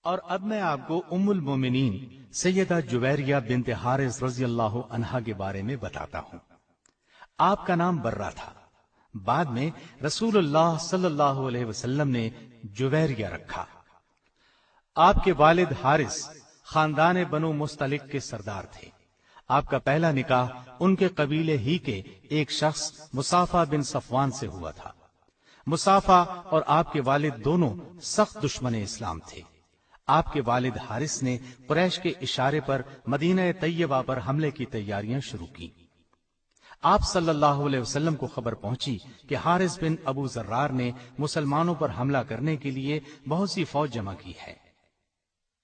اور اب میں آپ کو ام المومنین سیدہ جویریہ بنت حارث رضی اللہ عنہا کے بارے میں بتاتا ہوں۔ آپ کا نام برہ تھا، بعد میں رسول اللہ صلی اللہ علیہ وسلم نے جویریہ رکھا۔ آپ کے والد حارث خاندان بنو مستلق کے سردار تھے۔ آپ کا پہلا نکاح ان کے قبیلے ہی کے ایک شخص مصافہ بن صفوان سے ہوا تھا۔ مصافہ اور آپ کے والد دونوں سخت دشمن اسلام تھے۔ آپ کے والد حارث نے قریش کے اشارے پر مدینہ طیبہ پر حملے کی تیاریاں شروع کی۔ آپ صلی اللہ علیہ وسلم کو خبر پہنچی کہ حارث بن ابو ذرار نے مسلمانوں پر حملہ کرنے کے لیے بہت سی فوج جمع کی ہے۔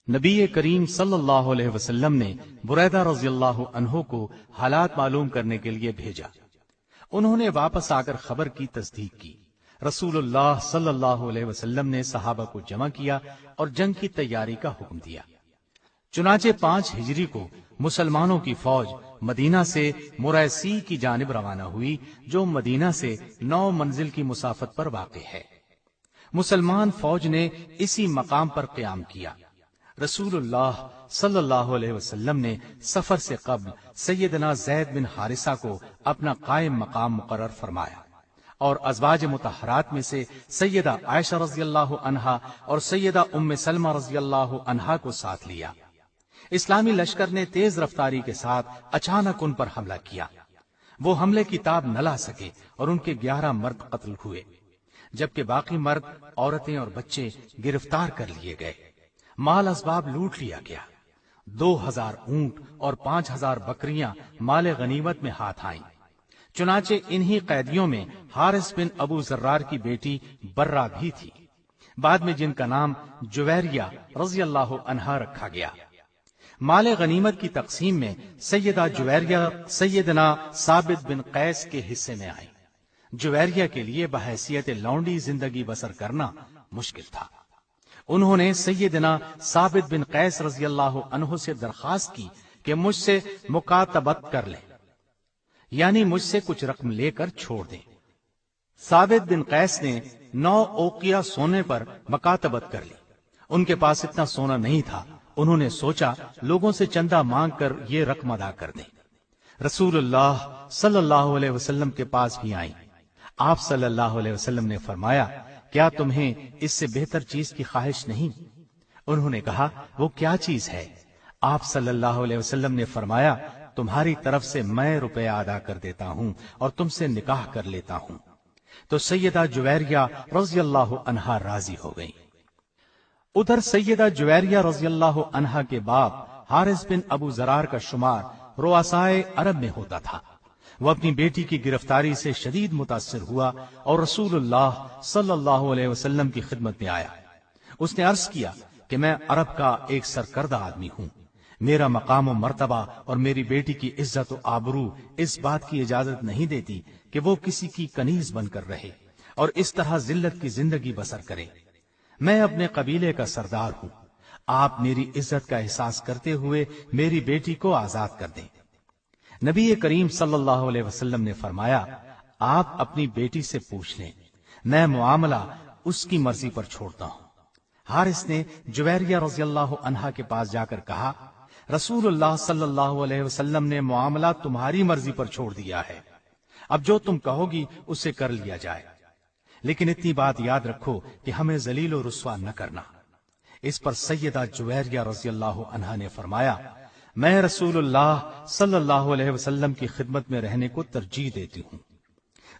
نبی کریم صلی اللہ علیہ وسلم نے بریدہ رضی اللہ عنہ کو حالات معلوم کرنے کے لیے بھیجا۔ انہوں نے واپس آ کر خبر کی تصدیق کی۔ رسول اللہ صلی اللہ علیہ وسلم نے صحابہ کو جمع کیا اور جنگ کی تیاری کا حکم دیا۔ چنانچہ 5 ہجری کو مسلمانوں کی فوج مدینہ سے مریسی کی جانب روانہ ہوئی، جو مدینہ سے 9 منزل کی مسافت پر واقع ہے۔ مسلمان فوج نے اسی مقام پر قیام کیا۔ رسول اللہ صلی اللہ علیہ وسلم نے سفر سے قبل سیدنا زید بن حارثہ کو اپنا قائم مقام مقرر فرمایا اور ازواج مطہرات میں سے سیدہ عائشہ رضی اللہ عنہا اور سیدہ ام سلمہ رضی اللہ عنہا کو ساتھ لیا۔ اسلامی لشکر نے تیز رفتاری کے ساتھ اچانک ان پر حملہ کیا۔ وہ حملے کی تاب نہ لا سکے اور ان کے 11 مرد قتل ہوئے، جبکہ باقی مرد، عورتیں اور بچے گرفتار کر لیے گئے۔ مال اسباب لوٹ لیا گیا۔ 2000 اونٹ اور 5000 بکریاں مال غنیمت میں ہاتھ آئیں۔ چنانچہ انہی قیدیوں میں حارث بن ابو ذرار کی بیٹی برہ بھی تھی، بعد میں جن کا نام جویریہ رضی اللہ عنہا رکھا گیا۔ مال غنیمت کی تقسیم میں سیدہ جویریہ سیدنا ثابت بن قیس کے حصے میں آئی۔ جویریہ کے لیے بحیثیت لونڈی زندگی بسر کرنا مشکل تھا۔ انہوں نے سیدنا ثابت بن قیس رضی اللہ عنہ سے درخواست کی کہ مجھ سے مکاتبت کر لیں، یعنی مجھ سے کچھ رقم لے کر چھوڑ دیں۔ ثابت بن قیس نے 9 اوقیہ سونے پر مکاتبت کر لی۔ ان کے پاس اتنا سونا نہیں تھا۔ انہوں نے سوچا لوگوں سے چندہ مانگ کر یہ رقم ادا کر دیں۔ رسول اللہ صلی اللہ علیہ وسلم کے پاس بھی آئیں۔ آپ صلی اللہ علیہ وسلم نے فرمایا، کیا تمہیں اس سے بہتر چیز کی خواہش نہیں؟ انہوں نے کہا، وہ کیا چیز ہے؟ آپ صلی اللہ علیہ وسلم نے فرمایا، تمہاری طرف سے میں روپے ادا کر دیتا ہوں اور تم سے نکاح کر لیتا ہوں۔ تو سیدہ جویریہ رضی اللہ عنہا راضی ہو گئی۔ ادھر سیدہ جویریہ رضی اللہ عنہا کے باپ حارث بن ابو ذرار کا شمار رؤسائے عرب میں ہوتا تھا۔ وہ اپنی بیٹی کی گرفتاری سے شدید متاثر ہوا اور رسول اللہ صلی اللہ علیہ وسلم کی خدمت میں آیا۔ اس نے عرض کیا کہ میں عرب کا ایک سرکردہ آدمی ہوں۔ میرا مقام و مرتبہ اور میری بیٹی کی عزت و آبرو اس بات کی اجازت نہیں دیتی کہ وہ کسی کی کنیز بن کر رہے اور اس طرح ذلت کی زندگی بسر کرے۔ میں اپنے قبیلے کا سردار ہوں۔ آپ میری عزت کا احساس کرتے ہوئے میری بیٹی کو آزاد کر دیں۔ نبی کریم صلی اللہ علیہ وسلم نے فرمایا، آپ اپنی بیٹی سے پوچھ لیں، میں معاملہ اس کی مرضی پر چھوڑتا ہوں۔ حارث نے جویریہ رضی اللہ عنہا کے پاس جا کر کہا، رسول اللہ صلی اللہ علیہ وسلم نے معاملہ تمہاری مرضی پر چھوڑ دیا ہے، اب جو تم کہو گی اسے کر لیا جائے، لیکن اتنی بات یاد رکھو کہ ہمیں ذلیل و رسوا نہ کرنا۔ اس پر سیدہ جویریہ رضی اللہ عنہا نے فرمایا، میں رسول اللہ صلی اللہ علیہ وسلم کی خدمت میں رہنے کو ترجیح دیتی ہوں۔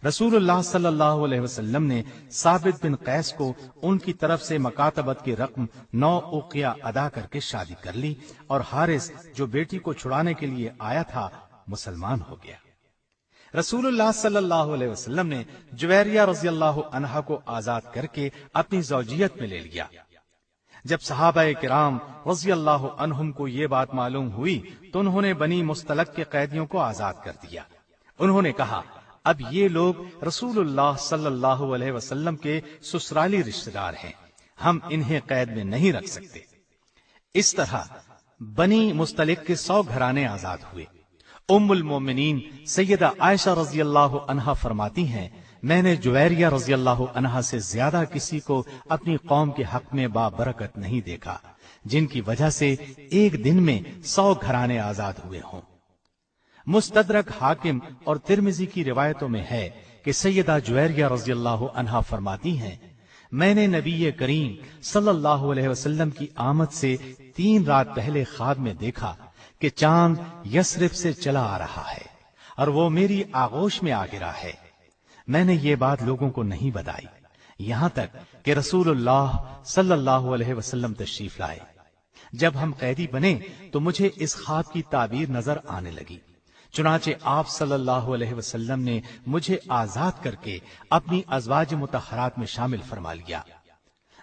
رسول اللہ صلی اللہ علیہ وسلم نے ثابت بن قیس کو ان کی طرف سے مکاتبت کی رقم 9 اوقیہ ادا کر کے شادی کر لی اور حارث جو بیٹی کو چھڑانے کے لیے آیا تھا مسلمان ہو گیا۔ رسول اللہ صلی اللہ علیہ وسلم نے جویریہ رضی اللہ عنہا کو آزاد کر کے اپنی زوجیت میں لے لیا۔ جب صحابہ کرام رضی اللہ عنہم کو یہ بات معلوم ہوئی تو انہوں نے بنی مستلق کے قیدیوں کو آزاد کر دیا۔ انہوں نے کہا، اب یہ لوگ رسول اللہ صلی اللہ علیہ وسلم کے سسرالی رشتہ دار ہیں، ہم انہیں قید میں نہیں رکھ سکتے۔ اس طرح بنی مستلق کے 100 گھرانے آزاد ہوئے۔ ام المومنین سیدہ عائشہ رضی اللہ عنہا فرماتی ہیں، میں نے جویریہ رضی اللہ عنہا سے زیادہ کسی کو اپنی قوم کے حق میں بابرکت نہیں دیکھا۔ جن کی وجہ سے ایک دن میں 100 گھرانے آزاد ہوئے ہوں۔ مستدرک حاکم اور ترمذی کی روایتوں میں ہے کہ سیدہ جویریہ رضی اللہ عنہا فرماتی ہیں، میں نے نبی کریم صلی اللہ علیہ وسلم کی آمد سے 3 رات پہلے خواب میں دیکھا کہ چاند یثرب سے چلا آ رہا ہے اور وہ میری آغوش میں آ گرا ہے۔ میں نے یہ بات لوگوں کو نہیں بتائی، یہاں تک کہ رسول اللہ صلی اللہ علیہ وسلم تشریف لائے۔ جب ہم قیدی بنے تو مجھے اس خواب کی تعبیر نظر آنے لگی، چنانچہ آپ صلی اللہ علیہ وسلم نے مجھے آزاد کر کے اپنی ازواج مطہرات میں شامل فرما لیا۔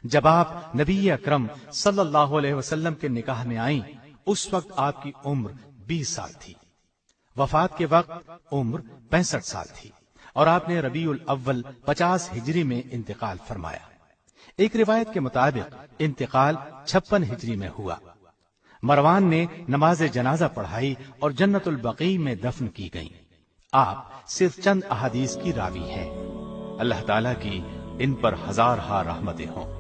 جب آپ نبی اکرم صلی اللہ علیہ وسلم کے نکاح میں آئیں، اس وقت آپ کی عمر 20 سال تھی۔ وفات کے وقت عمر 65 سال تھی اور آپ نے ربیع الاول 50 ہجری میں انتقال فرمایا۔ ایک روایت کے مطابق انتقال 56 ہجری میں ہوا۔ مروان نے نماز جنازہ پڑھائی اور جنت البقیع میں دفن کی گئیں۔ آپ صرف چند احادیث کی راوی ہیں۔ اللہ تعالیٰ کی ان پر ہزارہا رحمتیں ہوں۔